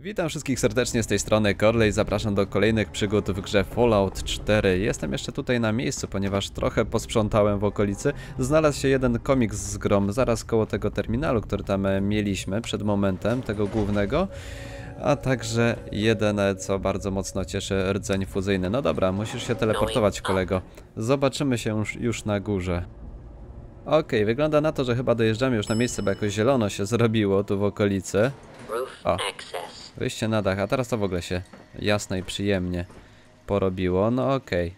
Witam wszystkich serdecznie z tej strony Corley, zapraszam do kolejnych przygód w grze Fallout 4. Jestem jeszcze tutaj na miejscu, ponieważ trochę posprzątałem w okolicy. Znalazł się jeden komiks z grą zaraz koło tego terminalu, który tam mieliśmy przed momentem, tego głównego. A także jeden, co bardzo mocno cieszy, rdzeń fuzyjny. No dobra, musisz się teleportować, kolego. Zobaczymy się już na górze. Okej, wygląda na to, że chyba dojeżdżamy już na miejsce, bo jakoś zielono się zrobiło tu w okolicy. O, wyjście na dach, a teraz to w ogóle się jasno i przyjemnie porobiło. No okej.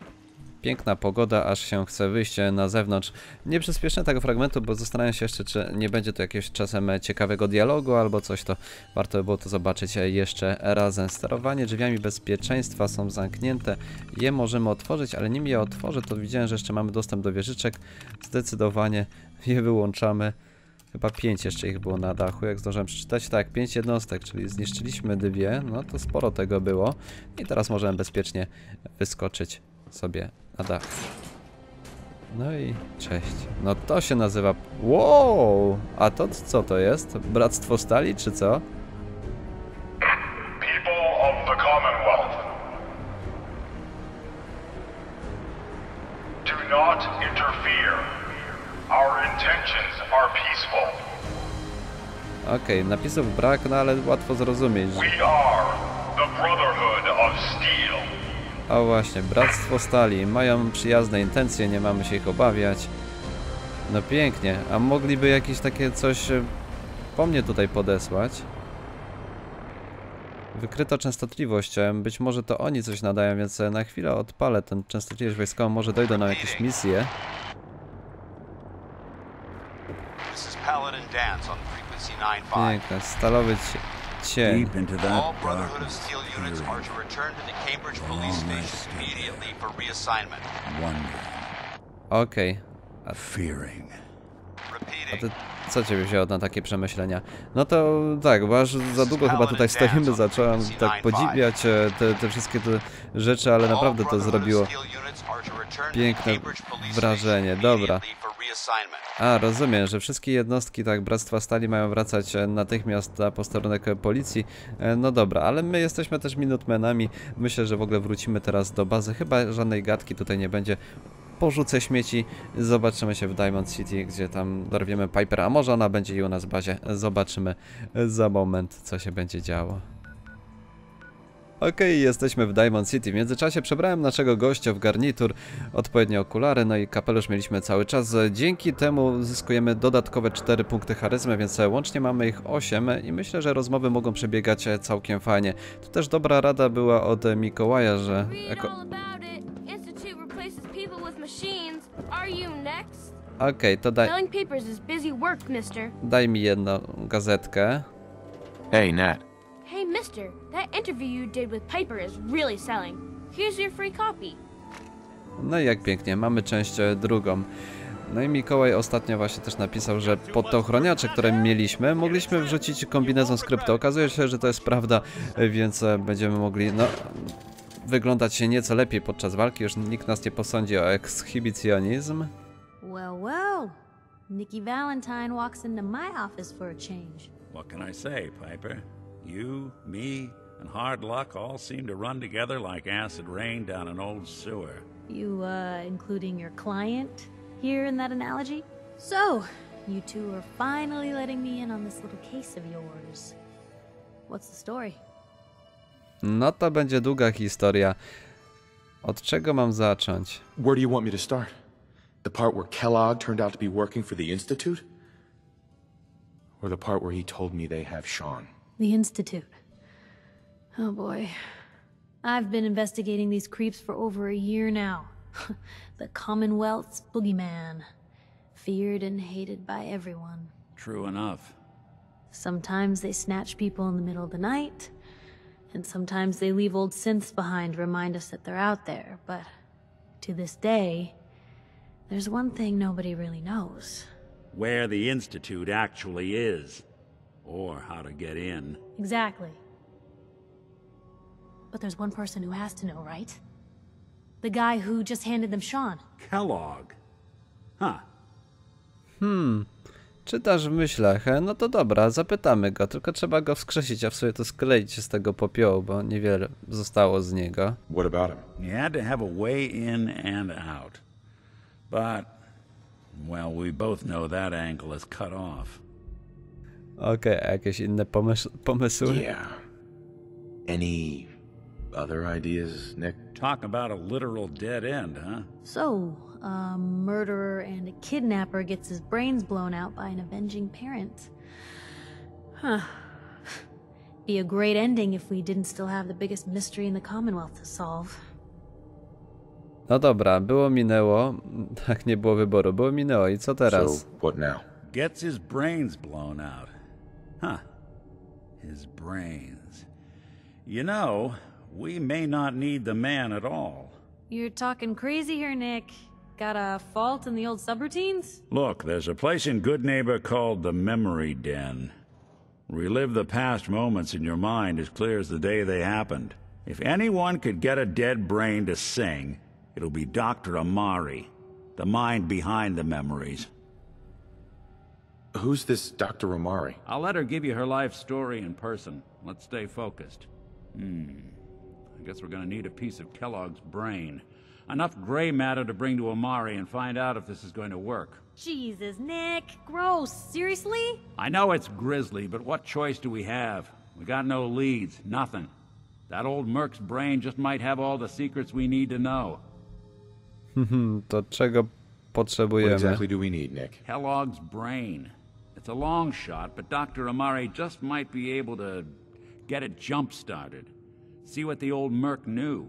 Piękna pogoda, aż się chce wyjść na zewnątrz. Nie przyspieszę tego fragmentu, bo zastanawiam się jeszcze, czy nie będzie tu jakiegoś czasem ciekawego dialogu albo coś, to warto by było to zobaczyć jeszcze razem. Sterowanie drzwiami bezpieczeństwa są zamknięte. Je możemy otworzyć, ale nim je otworzę, to widziałem, że jeszcze mamy dostęp do wieżyczek. Zdecydowanie je wyłączamy. Chyba 5 jeszcze ich było na dachu, jak zdążyłem przeczytać. Tak, 5 jednostek, czyli zniszczyliśmy 2, no to sporo tego było. I teraz możemy bezpiecznie wyskoczyć sobie na dach. No i cześć. No to się nazywa... Wow! A to co to jest? Bractwo Stali, czy co? People of the Commonwealth, do not interfere. Our intentions are peaceful. Okej, napisów brak, no ale łatwo zrozumieć. We are the Brotherhood of Steel. O właśnie, Bractwo Stali. Mają przyjazne intencje, nie mamy się ich obawiać. No pięknie. A mogliby jakieś takie coś po mnie tutaj podesłać? Wykryto częstotliwość. Być może to oni coś nadają, więc na chwilę odpalę tę częstotliwość wojskową. Może dojdą na jakieś misje. Piękne, stalowy cień. All Brotherhood of Steel units are to return to the Cambridge Police Station immediately for reassignment. Okej. A ty, co ciebie wzięło na takie przemyślenia? No to tak, bo aż za długo chyba tutaj stoimy, zacząłem tak podziwiać te wszystkie te rzeczy, ale naprawdę to zrobiło piękne wrażenie. Dobra. A, rozumiem, że wszystkie jednostki tak Bractwa Stali mają wracać natychmiast na posterunek policji. No dobra, ale my jesteśmy też minutmenami. Myślę, że w ogóle wrócimy teraz do bazy. Chyba żadnej gadki tutaj nie będzie. Porzucę śmieci, zobaczymy się w Diamond City, gdzie tam dorwiemy Piper, a może ona będzie i u nas w bazie. Zobaczymy za moment, co się będzie działo. Okej, jesteśmy w Diamond City. W międzyczasie przebrałem naszego gościa w garnitur, odpowiednie okulary, no i kapelusz mieliśmy cały czas. Dzięki temu zyskujemy dodatkowe 4 punkty charyzmy, więc łącznie mamy ich 8 i myślę, że rozmowy mogą przebiegać całkiem fajnie. To też dobra rada była od Mikołaja, że... Okej, to daj mi jedną gazetkę. Hey, Nat. Hey, mister, that interview you did with Piper is really selling. Here's your free copy. No i jak pięknie, mamy część drugą. No i Mikołaj ostatnio właśnie też napisał, że pod te ochroniacze, które mieliśmy, mogliśmy wrzucić kombinezon z krypto. Okazuje się, że to jest prawda, więc będziemy mogli, no, wyglądać się nieco lepiej podczas walki. Już nikt nas nie posądzi o ekshibicjonizm. Well, well. Nikki Valentine walks into my office for a change. What can I say, Piper? You, me, and hard luck all seem to run together like acid rain down an old sewer. You, including your client here in that analogy? So, you two are finally letting me in on this little case of yours. What's the story? No to będzie długa historia. Od czego mam zacząć? Where do you want me to start? The part where Kellogg turned out to be working for the Institute? Or the part where he told me they have Sean? The Institute. Oh boy. I've been investigating these creeps for over a year now. The Commonwealth's boogeyman. Feared and hated by everyone. True enough. Sometimes they snatch people in the middle of the night, and sometimes they leave old synths behind to remind us that they're out there, but to this day, there's one thing nobody really knows. Where the Institute actually is. Or how to get in. Exactly. But there's one person who has to know, right? The guy who just handed them Sean. Kellogg. Huh. Czytasz w myślach, no to dobra, zapytamy go, tylko trzeba go wskrzesić, a w sobie to skleić się z tego popiołu, bo niewiele zostało z niego. What about him? You had to have a way in and out. But, well, we both know that angle is cut off. Okej, a jakieś inne pomysły? Yeah. Any other ideas, Nick? Talk about a literal dead end, huh? So, a murderer and a kidnapper gets his brains blown out by an avenging parent. Huh. Be a great ending if we didn't still have the biggest mystery in the Commonwealth to solve. No dobra, było minęło, tak nie było wyboru, było minęło i co teraz? So, what now? Gets his brains blown out. Huh. His brains. You know, we may not need the man at all. You're talking crazy here, Nick. Got a fault in the old subroutines? Look, there's a place in Good Neighbor called the Memory Den. Relive the past moments in your mind as clear as the day they happened. If anyone could get a dead brain to sing, it'll be Dr. Amari, the mind behind the memories. Who's this Dr. Amari? I'll let her give you her life story in person. Let's stay focused. I guess we're gonna need a piece of Kellogg's brain. Enough gray matter to bring to Amari and find out if this is going to work. Jesus, Nick. Gross. Seriously? I know it's grisly, but what choice do we have? We got no leads, nothing. That old Merc's brain just might have all the secrets we need to know. To czego What potrzebujemy? exactly do we need, Nick? Kellogg's brain. It's a long shot, but Dr. Amari just might be able to get it jump-started. See what the old Merc knew.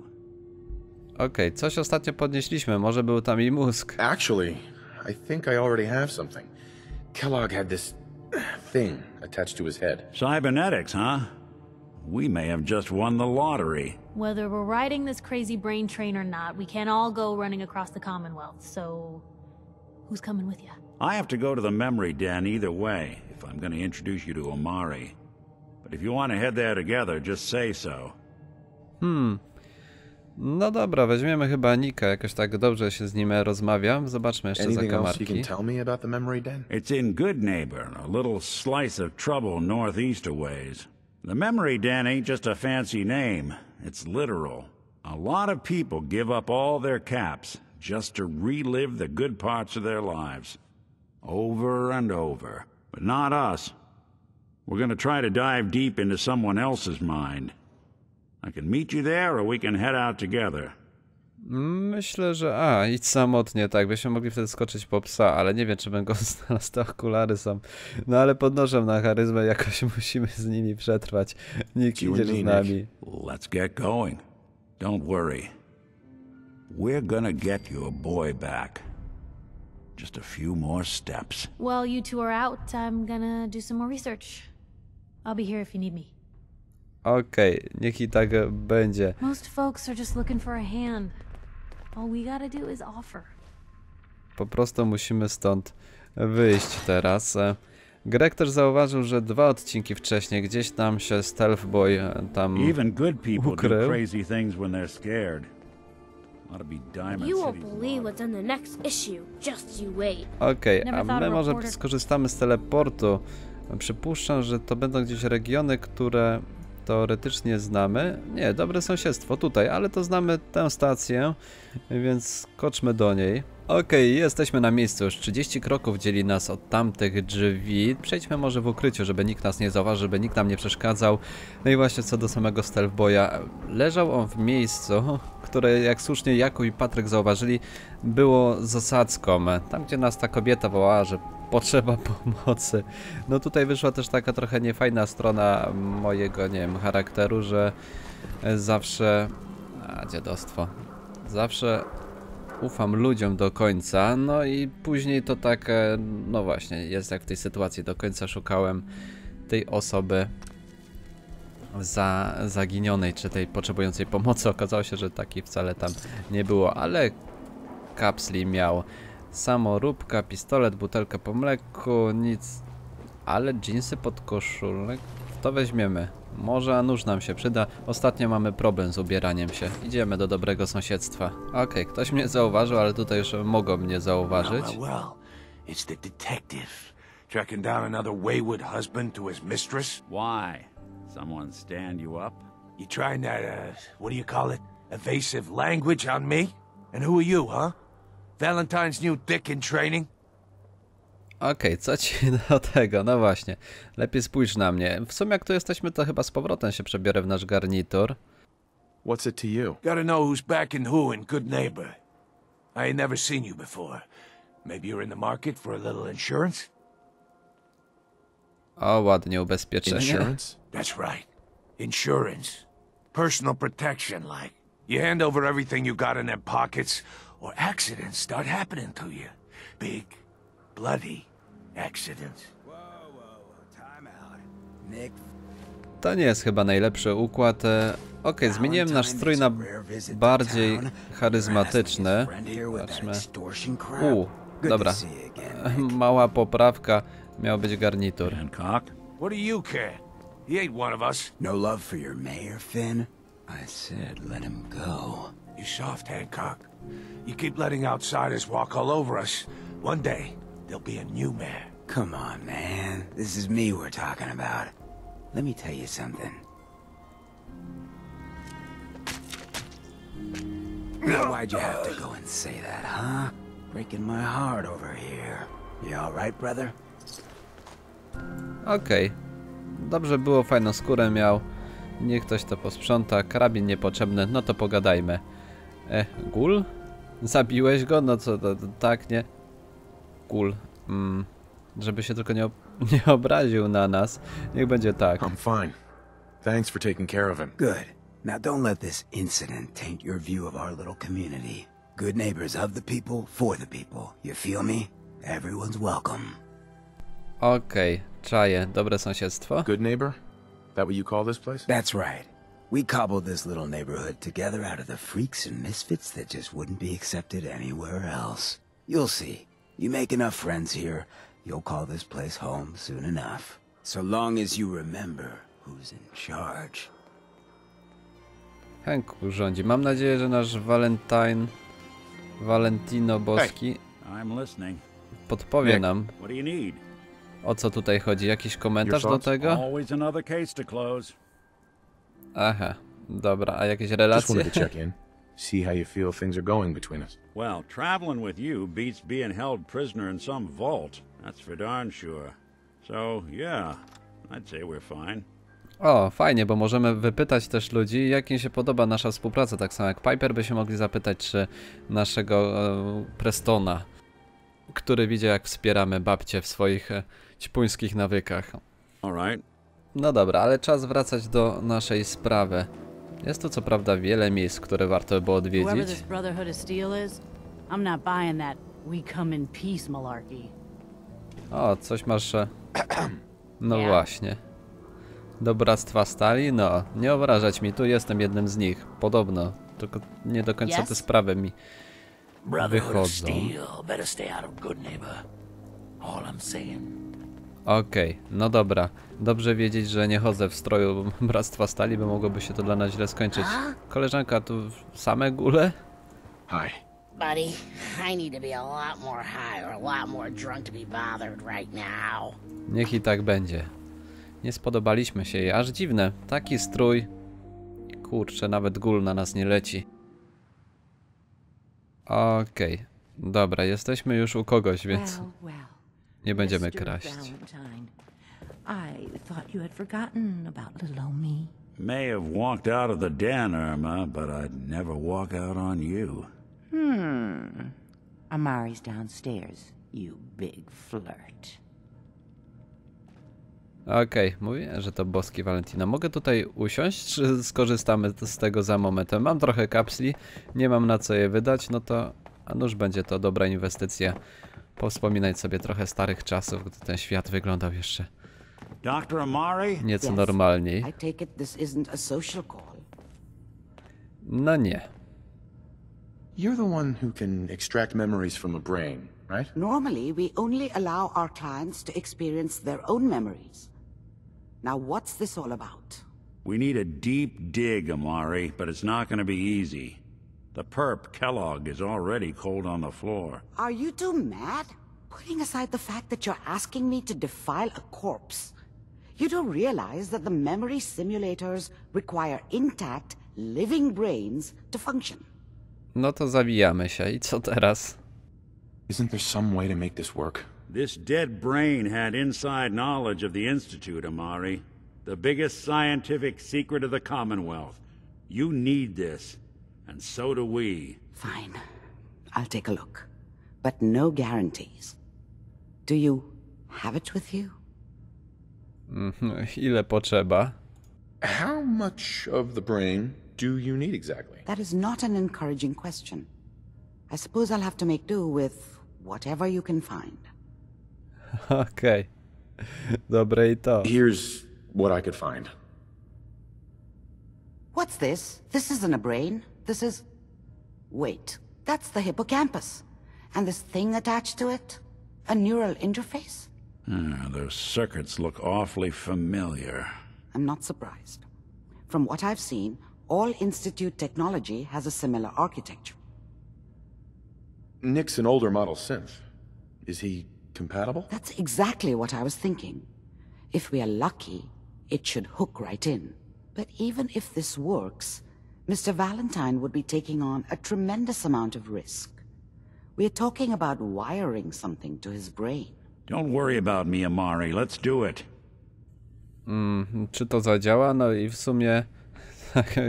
Okej, coś ostatnio podnieśliśmy, może był tam i mózg. Actually, I think I already have something. Kellogg had this thing attached to his head. Cybernetics, huh? We may have just won the lottery. Whether we're riding this crazy brain train or not, we can't all go running across the Commonwealth, so who's coming with you? I have to go to the memory den either way, if I'm going to introduce you to Amari. But if you want to head there together, just say so. No dobra, weźmiemy chyba Nika, jakoś tak dobrze się z nim rozmawiam. Zobaczmy jeszcze Anything else you can zakamarki. tell me about the memory den? It's in Good Neighbor, a little slice of trouble northeast a ways. The memory den ain't just a fancy name, it's literal. A lot of people give up all their caps just to relive the good parts of their lives. Over and over. But not us. We're gonna try to dive deep into someone else's mind. I can meet you there, or we can head out together. Myślę, że... idź samotnie, tak, byśmy mogli wtedy skoczyć po psa, ale nie wiem, czy bym go znalazł, te okulary są. No ale podnoszę na charyzmę, jakoś musimy z nimi przetrwać. Nikt idzie z nami. Let's get going. Don't worry. We're gonna get your boy back. Just a few more steps. While you two are out, I'm gonna do some more research. I'll be here if you need me. Okej, niech i tak będzie. Most folks are just looking for a hand. All we gotta do is offer. Po prostu musimy stąd wyjść teraz. Greg też zauważył, że 2 odcinki wcześniej gdzieś tam się Stealth Boy tam Even good people do ukrył. crazy things when they're scared. Ought to be Diamond You won't City's believe law. what's in the next issue. Just you wait. Okej, Never a thought my a może reporter- skorzystamy z teleportu. Przypuszczam, że to będą gdzieś regiony, które teoretycznie znamy. Nie, dobre sąsiedztwo tutaj, ale to znamy tę stację, więc skoczmy do niej. Okej, jesteśmy na miejscu, już 30 kroków dzieli nas od tamtych drzwi. Przejdźmy może w ukryciu, żeby nikt nas nie zauważył, żeby nikt nam nie przeszkadzał. No i właśnie co do samego Stealth Boya, leżał on w miejscu, które jak słusznie Jakub i Patryk zauważyli, było zasadzką. Tam gdzie nas ta kobieta wołała, że potrzeba pomocy. No tutaj wyszła też taka trochę niefajna strona mojego, nie wiem, charakteru, że zawsze... dziadostwo. Zawsze ufam ludziom do końca, no i później to tak, no właśnie, jest jak w tej sytuacji, do końca szukałem tej osoby zaginionej, czy tej potrzebującej pomocy. Okazało się, że taki wcale tam nie było, ale kapsli miał samoróbka, pistolet, butelkę po mleku, nic, ale dżinsy pod koszulek, to weźmiemy. Może nóż nam się przyda. Ostatnio mamy problem z ubieraniem się. Idziemy do dobrego sąsiedztwa. Okej, ktoś mnie zauważył, ale tutaj już mogą mnie zauważyć. Well, it's the detective. Tracking down another wayward husband to his mistress? Why? Someone stand you up? You trying that, what do you call it? Evasive language on me? And who are you, huh? Valentine's new dick in training? Okej, co ci do tego? No właśnie. Lepiej spójrz na mnie. W sumie jak tu jesteśmy, to chyba z powrotem się przebiorę w nasz garnitur. What's it to you? Gotta know who's backing who in Good Neighbor. I ain't never seen you before. Maybe you're in the market for a little insurance? O, ładnie, ubezpieczenie. Insurance? That's right. Insurance. Personal protection, like. You hand over everything you got in them pockets, or accidents start happening to you. Big, bloody accidents. Time out. Nick. To nie jest chyba najlepszy układ. Okej, zmieniłem nasz strój na bardziej charyzmatyczny. Patrzmy. Dobra. Mała poprawka. Miał być garnitur. Hancock? What do you care? He ain't one of us. No love for your mayor, Finn? I said let him go. You soft, Hancock. You keep letting outsiders walk all over us. One day, there'll be a new mayor. Come on, man. This is me we're talking about. Let me tell you something. Now, why'd you have to go and say that, huh? Breaking my heart over here. You all right, brother? Okej. Dobrze było, fajną skórę miał. Niech ktoś to posprząta. Karabin niepotrzebny, no to pogadajmy. Gul? Zabiłeś go? No co, tak, nie? Gul. Żeby się tylko nie obraził na nas. Niech będzie tak. I'm fine. Thanks for taking care of him. Good. Now don't let this incident taint your view of our little community. Good neighbors of the people, for the people. You feel me? Everyone's welcome. Okej, czaję. Dobre sąsiedztwo. Good neighbor? That what you call this place? That's right. We cobbled this little neighborhood together out of the freaks and misfits that just wouldn't be accepted anywhere else. You'll see. You make enough friends here, you'll call this place home soon enough. So long as you remember who's in charge. Hank rządzi. Mam nadzieję, że nasz Valentino Boski I'm listening. podpowie nam, What do you need? o co tutaj chodzi. Jakiś komentarz do tego? Always another case to close. Aha, dobra. A jakieś Just relacje? wanted to check in. See how you feel things are going between us. Well, traveling with you beats being held prisoner in some vault. That's for darn sure. So, yeah, I'd say we're fine. O, fajnie, bo możemy wypytać też ludzi, jak im się podoba nasza współpraca. Tak samo jak Piper by się mogli zapytać, czy naszego Prestona, który widzi, jak wspieramy babcię w swoich ćpuńskich nawykach. All right. No dobra, ale czas wracać do naszej sprawy. Jest tu co prawda wiele miejsc, które warto było Whoever odwiedzić. this Brotherhood of Steel is, I'm not buying that we come in peace malarkey. O, coś masz... No Yeah. właśnie. Do Bractwa Stali? No, nie obrażać mi, tu jestem jednym z nich. Podobno. Tylko nie do końca te Yes? sprawy mi Brotherhood of wychodzą. Steel, better stay out of Good Neighbor. All I'm saying. Okej, no dobra. Dobrze wiedzieć, że nie chodzę w stroju Bractwa Stali, bo mogłoby się to dla nas źle skończyć. Koleżanka, tu same góle? Hi. Buddy, I need to be a lot more high or a lot more drunk to be bothered right now. Niech i tak będzie. Nie spodobaliśmy się jej, aż dziwne. Taki strój. Kurczę, nawet gól na nas nie leci. Okej, dobra, jesteśmy już u kogoś, więc nie będziemy kraść. I thought you had forgotten about little old me. May have walked out of the den, Irma, but I'd never walk out on you. Amari's downstairs, you big flirt. Okej, mówię, że to boski Valentino. Mogę tutaj usiąść, czy skorzystamy z tego za momentem? Mam trochę kapsli, nie mam na co je wydać, no to a nuż będzie to dobra inwestycja. Powspominać sobie trochę starych czasów, gdy ten świat wyglądał jeszcze Dr. Amari? nieco normalniej. I take it this isn't a social call. No nie. You're the one who can extract memories from a brain, right? Normally, we only allow our clients to experience their own memories. Now, what's this all about? We need a deep dig, Amari, but it's not going to be easy. The perp, Kellogg, is already cold on the floor. Are you two mad? Putting aside the fact that you're asking me to defile a corpse, you don't realize that the memory simulators require intact, living brains to function. No to zawijamy się. I co teraz? Isn't there some way to make this work? This dead brain had inside knowledge of the Institute, Amari. The biggest scientific secret of the Commonwealth. You need this, and so do we. Fine. I'll take a look. But no guarantees. Do you have it with you? Ile potrzeba? How much of the brain do you need exactly? That is not an encouraging question. I suppose I'll have to make do with whatever you can find. Okej. Dobre i to. Here's what I could find. What's this? This isn't a brain. This is... Wait. That's the hippocampus. And this thing attached to it? A neural interface? Those circuits look awfully familiar. I'm not surprised. From what I've seen, all Institute technology has a similar architecture. Nick's an older model synth. Is he compatible? That's exactly what I was thinking. If we are lucky, it should hook right in. But even if this works, Mr. Valentine would be taking on a tremendous amount of risk. We're talking about wiring something to his brain. Don't worry about me, Amari. Let's do it. Czy to zadziała? No i w sumie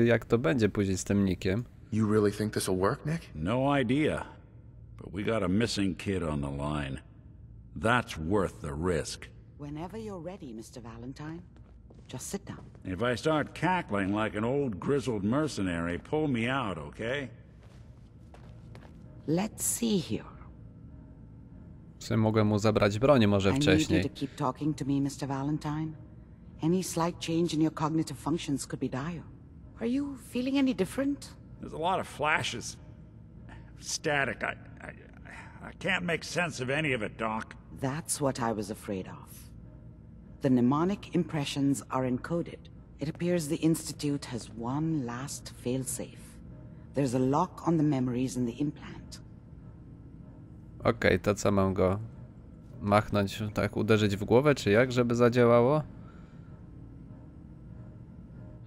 jak to będzie później z tym Nickiem? You really think this will work, Nick? No idea. But we got a missing kid on the line. That's worth the risk. Whenever you're ready, Mr. Valentine, just sit down. If I start cackling like an old grizzled mercenary, pull me out, okay? Let's see here. Mogłem mu zabrać broń może I need you wcześniej. to keep talking to me, Mr. Valentine. Any slight change in your cognitive functions could be dire. Are you feeling any different? There's a lot of flashes. Static. I can't make sense of any of it, Doc. That's what I was afraid of. The mnemonic impressions are encoded. It appears the Institute has one last failsafe. There's a lock on the memories in the implant. Okej, to co, mam go machnąć, tak uderzyć w głowę, czy jak, żeby zadziałało?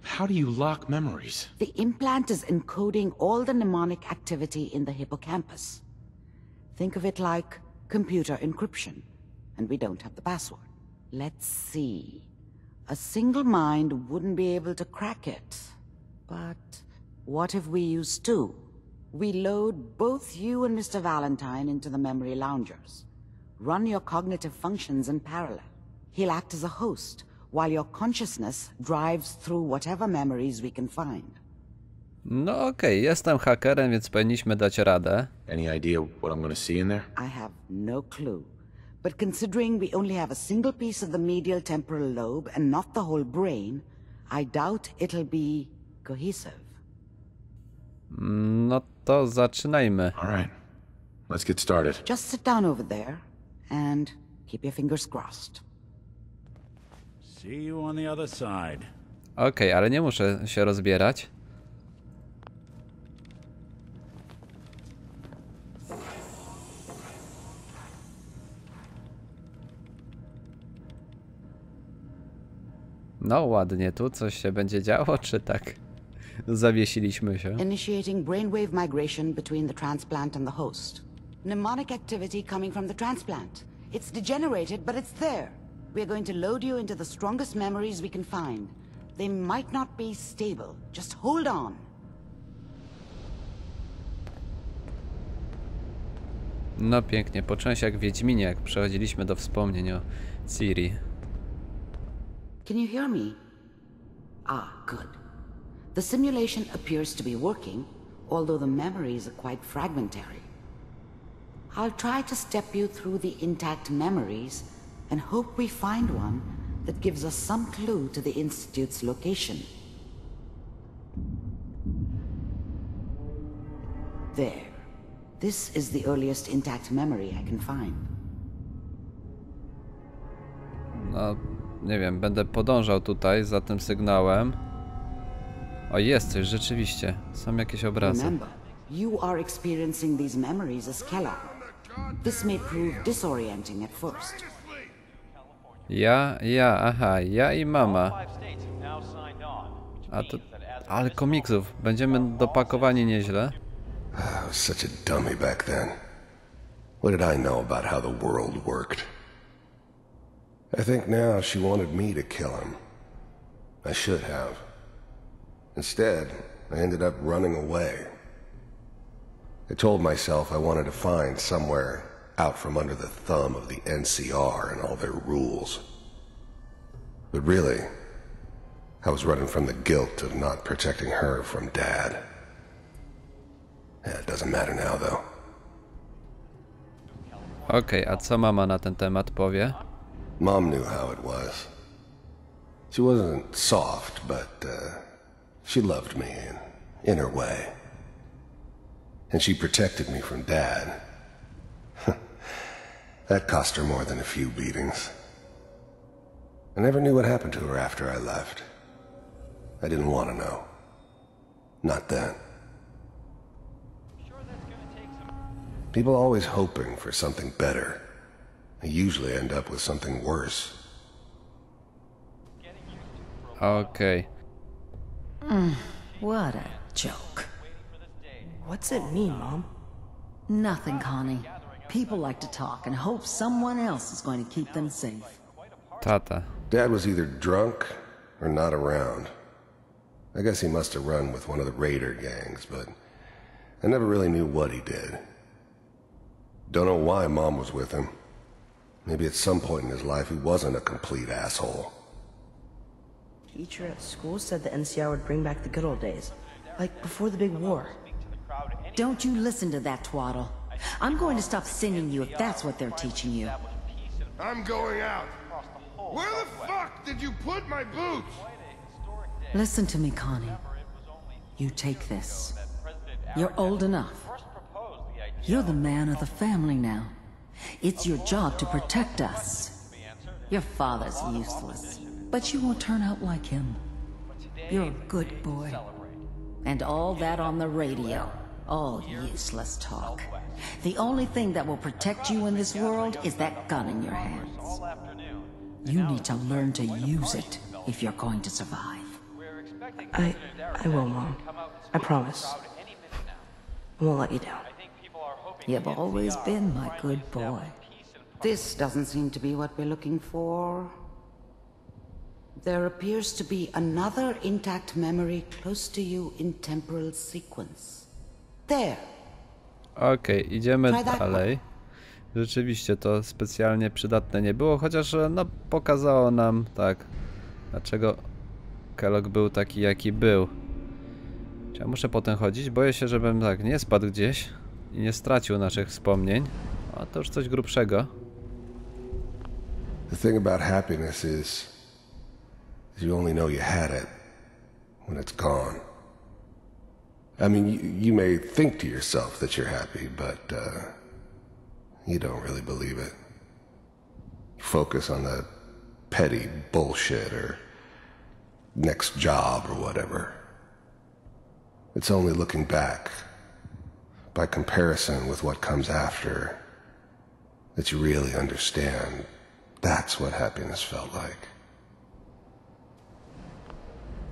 How do you lock memories? The implant is encoding all the mnemonic activity in the hippocampus. Think of it like computer encryption, and we don't have the password. Let's see. A single mind wouldn't be able to crack it. But what if we use two? We load both you and Mr. Valentine into the memory loungers. Run your cognitive functions in parallel. He'll act as a host, while your consciousness drives through whatever memories we can find. No okej, jestem hakerem, więc powinniśmy dać radę. Any idea what I'm gonna see in there? I have no clue. But considering we only have a single piece of the medial temporal lobe and not the whole brain, I doubt it'll be cohesive. No to zaczynajmy. All right. Let's get started. Just sit down over there and keep your fingers crossed. See you on the other side. Okej, ale nie muszę się rozbierać. No ładnie, tu coś się będzie działo, czy tak? Zawiesiliśmy się. Initiating brainwave migration between the transplant and the host. Mnemonic activity coming from the transplant. It's degenerated, but it's there. We're going to load you into the strongest memories we can find. They might not be stable. Just hold on. No pięknie, poczułem się jak w Wiedźminie, jak przechodziliśmy do wspomnień o Ciri. Can you hear me? Ah, good. The simulation appears to be working, although the memories are quite fragmentary. I'll try to step you through the intact memories and hope we find one that gives us some clue to the Institute's location. There. This is the earliest intact memory I can find. No, nie wiem, będę podążał tutaj za tym sygnałem. O, jest coś, rzeczywiście. Są jakieś obrazy. Remember, you are experiencing these memories as Kellogg. This may prove disorienting at first. Aha, ja i mama. A to... Ale komiksów, będziemy dopakowani nieźle. I was such a dummy back then. What did I know about how the world worked? I think now she wanted me to kill him. I should have. Instead, I ended up running away. I told myself I wanted to find somewhere out from under the thumb of the NCR and all their rules. But really, I was running from the guilt of not protecting her from Dad. Yeah, it doesn't matter now, though. Okej, a co mama na ten temat powie? Mom knew how it was. She wasn't soft, but she loved me in her way. And she protected me from Dad. That cost her more than a few beatings. I never knew what happened to her after I left. I didn't want to know. Not then. People are always hoping for something better. They usually end up with something worse. Okej. What a joke. What's it mean, Mom? Nothing, Connie. People like to talk and hope someone else is going to keep them safe. Tata. Dad was either drunk or not around. I guess he must have run with one of the raider gangs, but I never really knew what he did. Don't know why Mom was with him. Maybe at some point in his life he wasn't a complete asshole. Teacher at school said the NCR would bring back the good old days. Like before the big war. Don't you listen to that twaddle. I'm going to stop singing you if that's what they're teaching you. I'm going out. Where the fuck did you put my boots? Listen to me, Connie. You take this. You're old enough. You're the man of the family now. It's your job to protect us. Your father's useless, but you won't turn out like him. You're a good boy. And all that on the radio, all useless talk. The only thing that will protect you in this world is that gun in your hands. You need to learn to use it if you're going to survive. I will, Mom. I promise. I won't let you down. You've always been my good boy. This doesn't seem to be what we're looking for. There appears to be another intact memory close to you in temporal sequence. There. Okej, idziemy dalej. Rzeczywiście to specjalnie przydatne nie było, chociaż no pokazało nam, tak, dlaczego Kellogg był taki, jaki był. Czy ja muszę potem chodzić? Boję się, żebym tak nie spadł gdzieś i nie stracił naszych wspomnień. A to już coś grubszego. The thing about happiness is you only know you had it when it's gone. I mean, you may think to yourself that you're happy, but you don't really believe it. You focus on the petty bullshit or next job or whatever. It's only looking back, by comparison with what comes after, that you really understand that's what happiness felt like.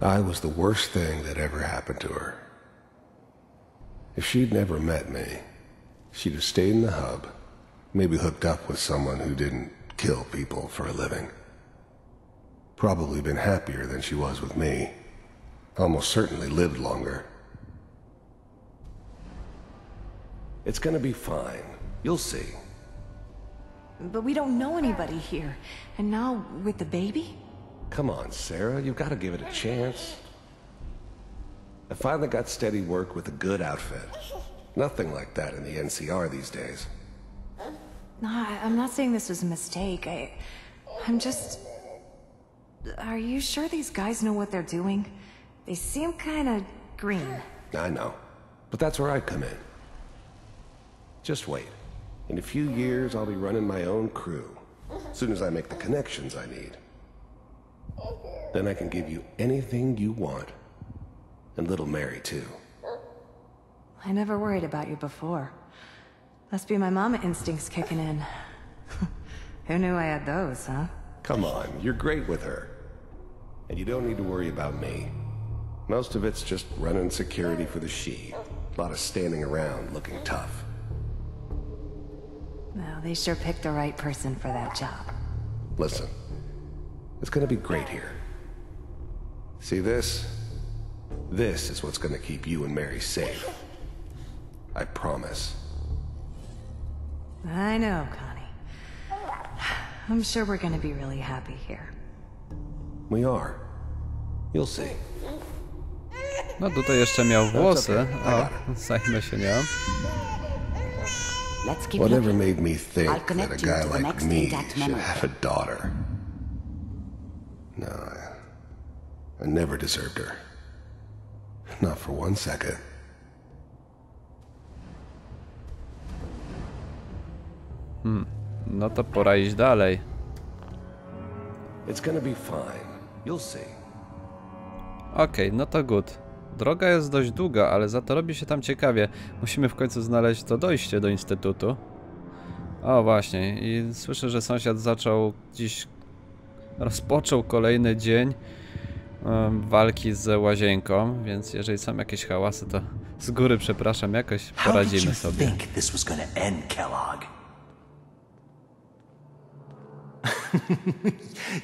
I was the worst thing that ever happened to her. If she'd never met me, she'd have stayed in the hub, maybe hooked up with someone who didn't kill people for a living. Probably been happier than she was with me. Almost certainly lived longer. It's gonna be fine. You'll see. But we don't know anybody here. And now, with the baby? Come on, Sarah, you've got to give it a chance. I finally got steady work with a good outfit. Nothing like that in the NCR these days. No, I'm not saying this was a mistake. I'm just... Are you sure these guys know what they're doing? They seem kinda green. I know. But that's where I come in. Just wait. In a few years, I'll be running my own crew. As soon as I make the connections I need. Then I can give you anything you want. And little Mary, too. I never worried about you before. Must be my mama instincts kicking in. Who knew I had those, huh? Come on, you're great with her. And you don't need to worry about me. Most of it's just running security for the she. A lot of standing around looking tough. Well, they sure picked the right person for that job. Listen, it's gonna be great here. See this? This is what's gonna keep you and Mary safe. I promise. I know, Connie. I'm sure we're gonna be really happy here. We are. You'll see. No tutaj jeszcze miał włosy. O, zajmę się nią. Whatever made me think that a guy like me should have a daughter. No, I never deserved her. Not for one second. No to pora iść dalej. It's gonna be fine. You'll see. Okej, no to good. Droga jest dość długa, ale za to robi się tam ciekawie. Musimy w końcu znaleźć to dojście do instytutu. O właśnie, i słyszę, że sąsiad rozpoczął kolejny dzień walki z łazienką, więc jeżeli są jakieś hałasy, to z góry przepraszam, jakoś poradzimy sobie.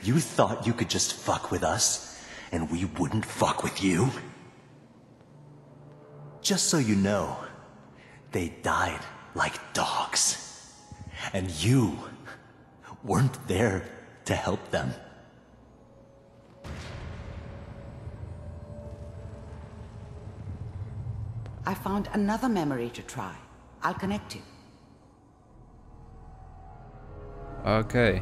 You thought you could just fuck with us, and we wouldn't fuck with you? Just so you know, they died like dogs. And you weren't there to help them. I found another memory to try. I'll connect you. Okej.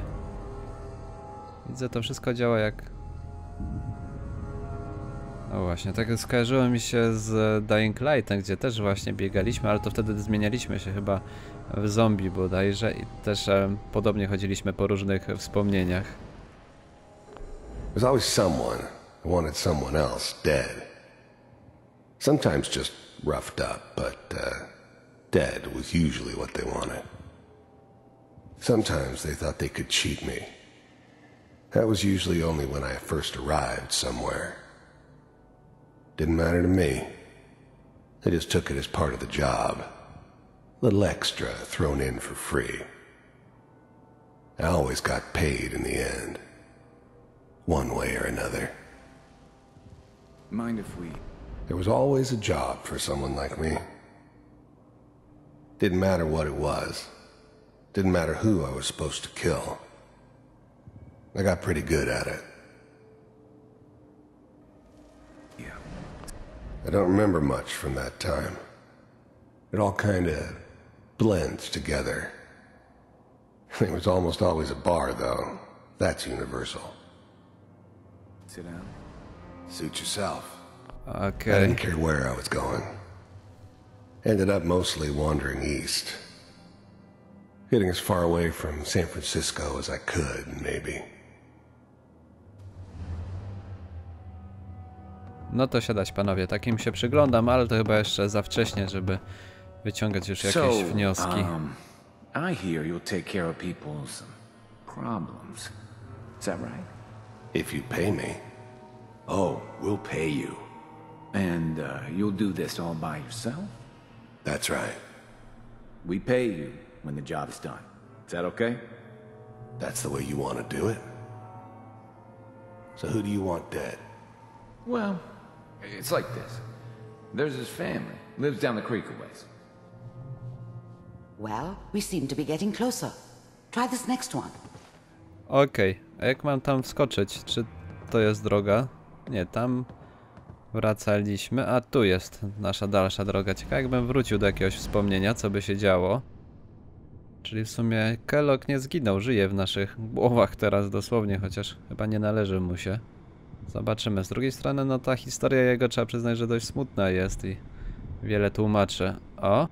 Widzę, to wszystko działa jak... No właśnie, tak skojarzyło mi się z Dying Lightem, gdzie też właśnie biegaliśmy, ale to wtedy zmienialiśmy się chyba w zombie bodajże i też podobnie chodziliśmy po różnych wspomnieniach. There's always someone who wanted someone else dead. Sometimes just roughed up, but dead was usually what they wanted. Sometimes they thought they could cheat me. That was usually only when I first arrived somewhere. Didn't matter to me. They just took it as part of the job. A little extra thrown in for free. I always got paid in the end. One way or another. Mind if we... There was always a job for someone like me. Didn't matter what it was. Didn't matter who I was supposed to kill. I got pretty good at it. Yeah. I don't remember much from that time. It all kind of blends together. There was almost always a bar, though. That's universal. Sit down. Suit yourself. Okay. I didn't care where I was going. Ended up mostly wandering east. Getting as far away from San Francisco as I could, maybe. No to siadać, panowie, takim się przyglądam, ale to chyba jeszcze za wcześnie, żeby wyciągać już jakieś wnioski. I hear you'll take care of people's problems. Is that right? If you pay me. Oh, we'll pay you. And you'll do this all by yourself? That's right. We pay you when the job is done. Is that okay? That's the way you want to do it? So who do you want dead? Well, it's like this. There's his family. Lives down the creek a ways. Well, we seem to be getting closer. Try this next one. Okej, a jak mam tam wskoczyć? Czy to jest droga? Nie, tam wracaliśmy, a tu jest nasza dalsza droga. Ciekawe, jakbym wrócił do jakiegoś wspomnienia, co by się działo. Czyli w sumie Kellogg nie zginął, żyje w naszych głowach teraz dosłownie, chociaż chyba nie należy mu się. Zobaczymy. Z drugiej strony, no ta historia jego, trzeba przyznać, że dość smutna jest i wiele tłumaczy. O!